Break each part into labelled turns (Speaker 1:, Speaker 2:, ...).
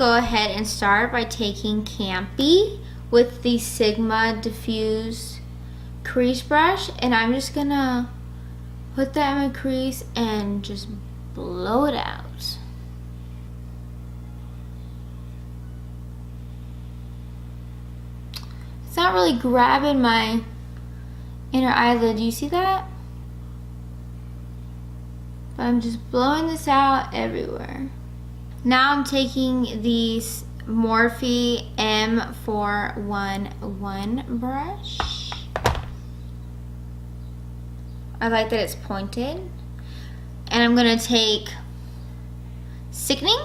Speaker 1: go ahead and start by taking Campy with the Sigma Diffuse crease brush, and I'm just gonna put that in my crease and just blow it out. It's not really grabbing my inner eyelid. Do you see that? But I'm just blowing this out everywhere. Now I'm taking the Morphe M411 brush. I like that it's pointed. And I'm gonna take Sickening.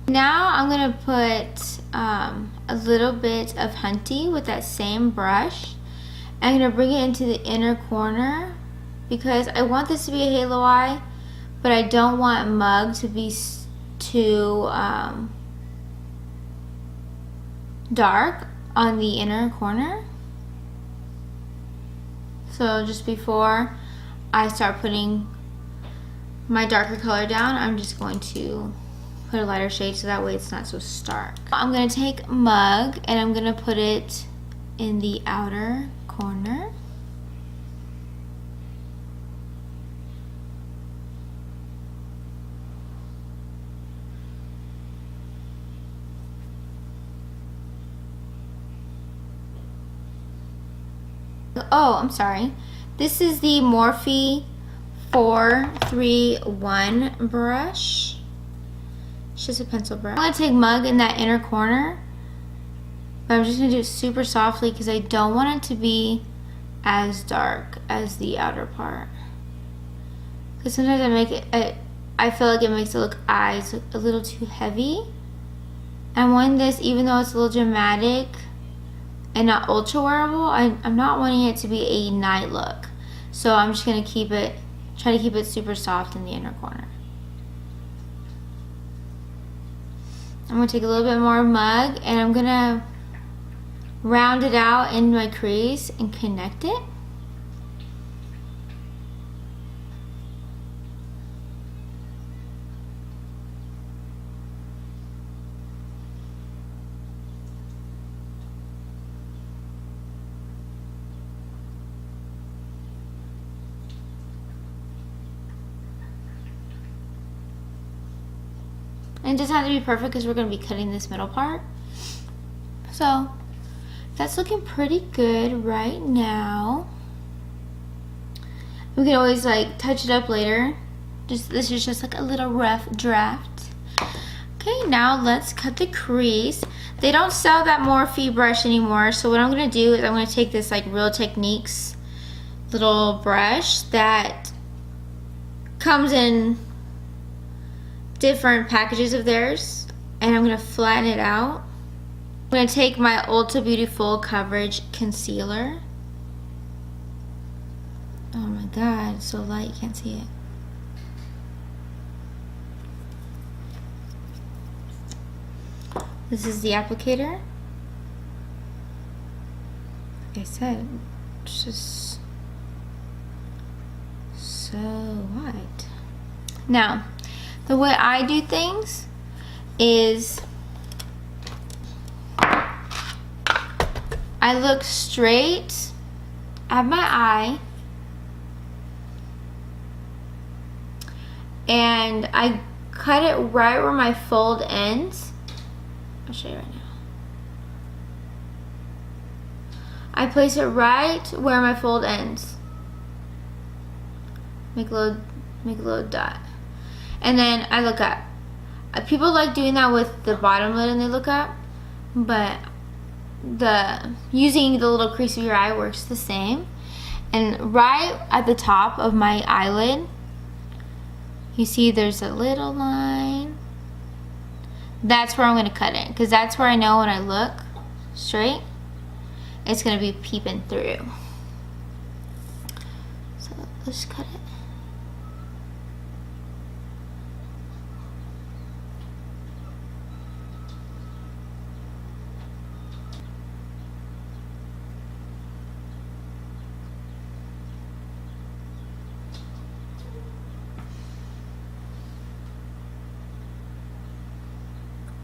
Speaker 1: Now I'm gonna put a little bit of Hunty with that same brush. I'm gonna bring it into the inner corner because I want this to be a halo eye, but I don't want Mug to be too dark on the inner corner. So just before I start putting my darker color down, I'm just going to put a lighter shade so that way it's not so stark. I'm gonna take Mug and I'm gonna put it in the outer corner. Oh, I'm sorry. This is the Morphe 431 brush. It's just a pencil brush. I'm gonna take Mug in that inner corner, but I'm just gonna do it super softly because I don't want it to be as dark as the outer part. Because sometimes I feel like it makes it look eyes a little too heavy. I want this, even though it's a little dramatic and not ultra wearable, I'm not wanting it to be a night look. So I'm just gonna try to keep it super soft in the inner corner. I'm gonna take a little bit more Mug and I'm gonna round it out in my crease and connect it. And it doesn't have to be perfect because we're going to be cutting this middle part. So that's looking pretty good right now. We can always like touch it up later. This is just like a little rough draft. Okay, now let's cut the crease. They don't sell that Morphe brush anymore, so what I'm going to do is I'm going to take this like Real Techniques little brush that comes in different packages of theirs, and I'm going to flatten it out. I'm going to take my Ulta Beauty Full Coverage Concealer. Oh my god, it's so light you can't see it. This is the applicator. Like I said, it's just so white. Now, the way I do things is I look straight at my eye and I cut it right where my fold ends. I'll show you right now. I place it right where my fold ends. Make a little dot. And then I look up. People like doing that with the bottom lid and they look up, but using the little crease of your eye works the same. And right at the top of my eyelid, you see there's a little line. That's where I'm going to cut it, because that's where I know when I look straight, it's going to be peeping through. So let's cut it.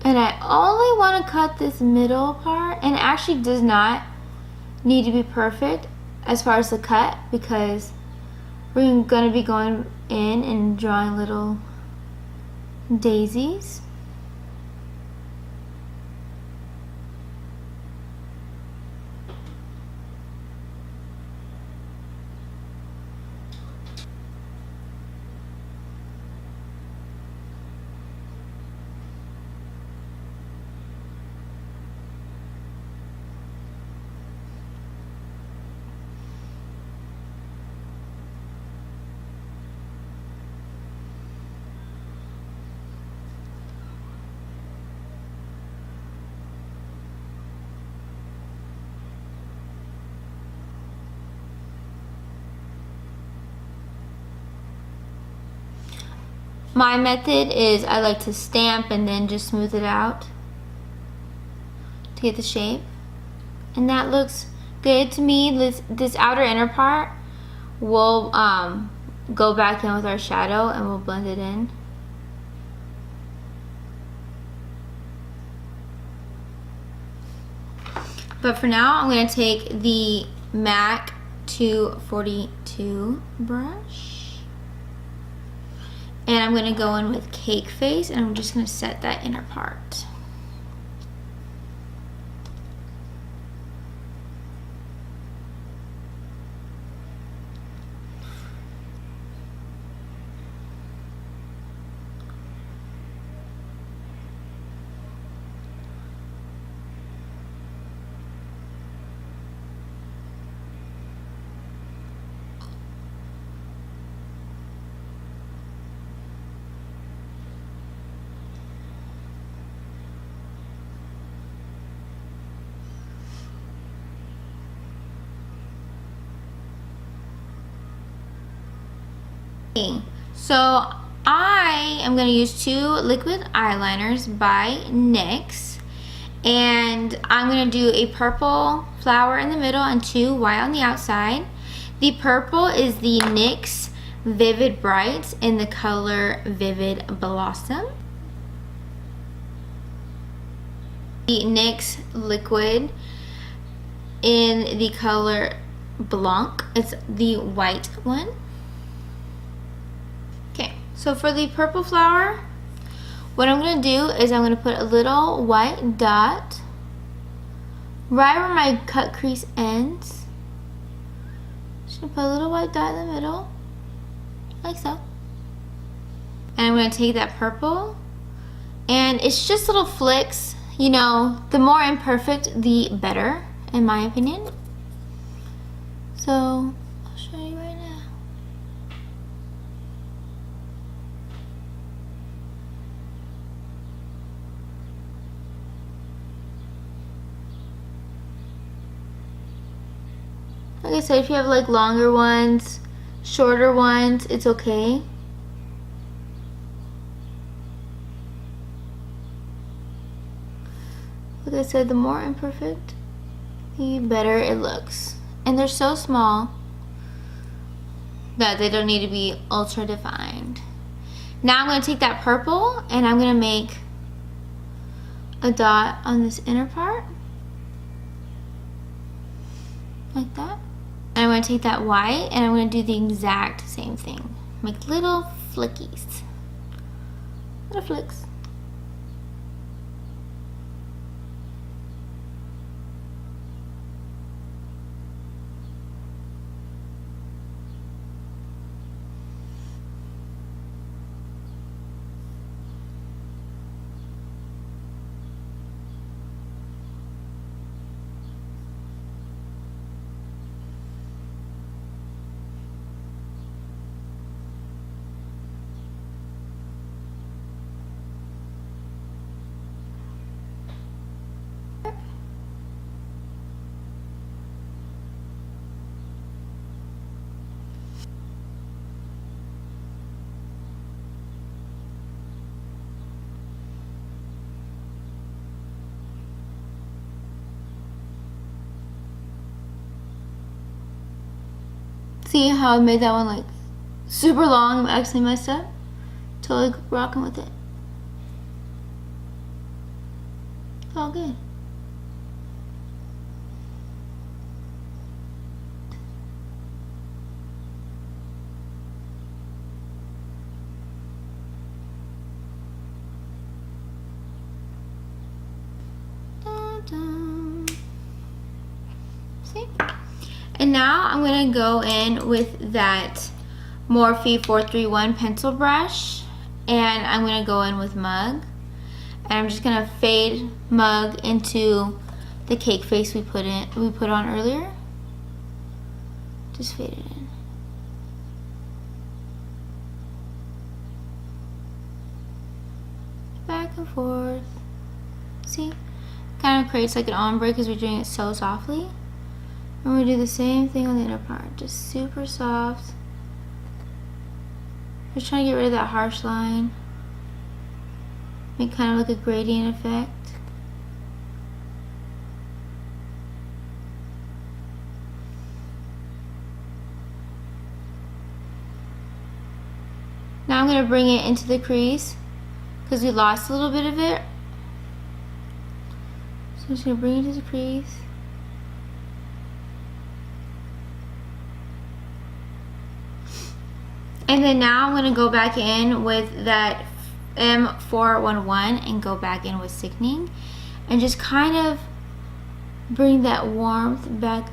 Speaker 1: And I only want to cut this middle part, and it actually does not need to be perfect as far as the cut, because we're going to be going in and drawing little daisies. My method is I like to stamp and then just smooth it out to get the shape. And that looks good to me. This outer inner part will go back in with our shadow and we'll blend it in. But for now, I'm going to take the MAC 242 brush. And I'm going to go in with Cake Face, and I'm just going to set that inner part. So I am going to use 2 liquid eyeliners by NYX, and I'm going to do a purple flower in the middle and 2 white on the outside. The purple is the NYX Vivid Brights in the color Vivid Blossom. The NYX liquid in the color Blanc. It's the white one. So for the purple flower, what I'm going to do is I'm going to put a little white dot right where my cut crease ends. Just going to put a little white dot in the middle, like so. And I'm going to take that purple, and it's just little flicks. You know, the more imperfect, the better, in my opinion. So I'll show you right now. Like I said, if you have like longer ones, shorter ones, it's okay. Like I said, the more imperfect, the better it looks. And they're so small that they don't need to be ultra defined. Now I'm going to take that purple and I'm going to make a dot on this inner part. Like that. And I'm going to take that white and I'm going to do the exact same thing. Make little flickies. Little flicks. See how I made that one like super long? I actually messed up. Totally rocking with it. all good. See? And now I'm gonna go in with that Morphe 431 pencil brush, and I'm gonna go in with Mug, and I'm just gonna fade Mug into the cake face we put on earlier. Just fade it in. Back and forth. See? Kind of creates like an ombre because we're doing it so softly. And we do the same thing on the inner part, just super soft. Just trying to get rid of that harsh line. Make kind of like a gradient effect. Now I'm going to bring it into the crease because we lost a little bit of it. So I'm just going to bring it to the crease. And then now I'm going to go back in with that M411 and go back in with Sickening and just kind of bring that warmth back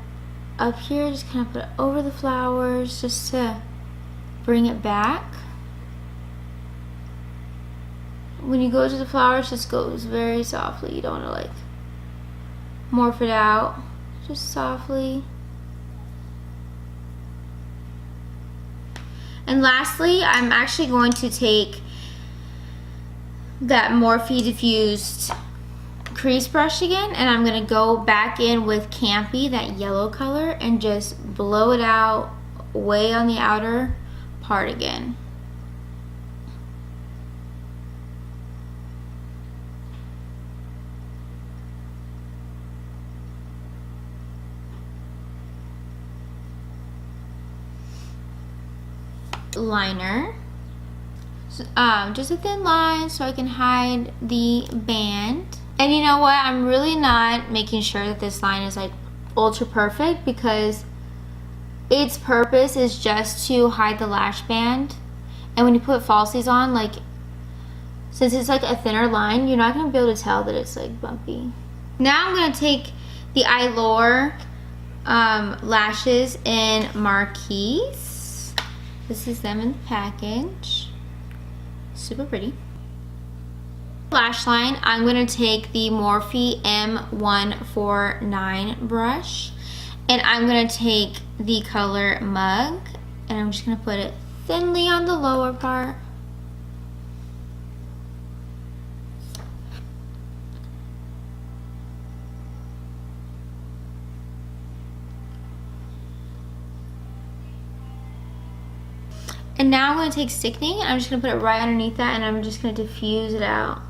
Speaker 1: up here. Just kind of put it over the flowers just to bring it back. When you go to the flowers, just goes very softly. You don't want to like morph it out. Just softly. And lastly, I'm actually going to take that Morphe diffused crease brush again, and I'm going to go back in with Campy, that yellow color, and just blow it out way on the outer part again. Liner, just a thin line so I can hide the band. And you know what, I'm really not making sure that this line is like ultra perfect because its purpose is just to hide the lash band. And when you put falsies on, like, since it's like a thinner line, you're not going to be able to tell that it's like bumpy. Now I'm going to take the Eylure lashes in Marquise. This is them in the package. Super pretty. Lash line, I'm going to take the Morphe M149 brush, and I'm going to take the color Mug, and I'm just going to put it thinly on the lower part. And now I'm going to take Sickening, and I'm just going to put it right underneath that, and I'm just going to diffuse it out.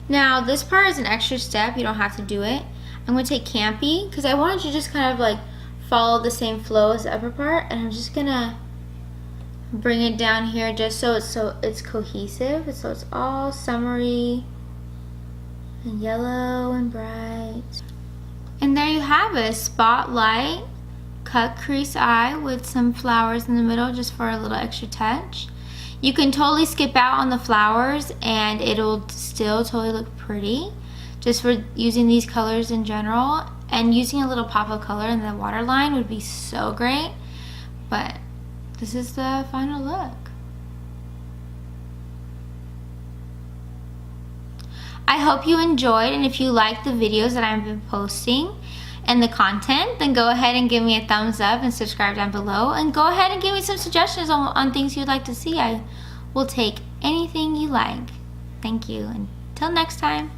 Speaker 1: Now, this part is an extra step. You don't have to do it. I'm going to take Campy, because I wanted to just kind of like follow the same flow as the upper part, and I'm just going to bring it down here just so it's cohesive, so it's all summery and yellow and bright. And there you have it, spotlight cut crease eye with some flowers in the middle just for a little extra touch. You can totally skip out on the flowers and it'll still totally look pretty just for using these colors in general, and using a little pop of color in the waterline would be so great. But this is the final look. I hope you enjoyed, and if you like the videos that I've been posting and the content, then go ahead and give me a thumbs up and subscribe down below, and go ahead and give me some suggestions on things you'd like to see. I will take anything you like. Thank you. Until next time.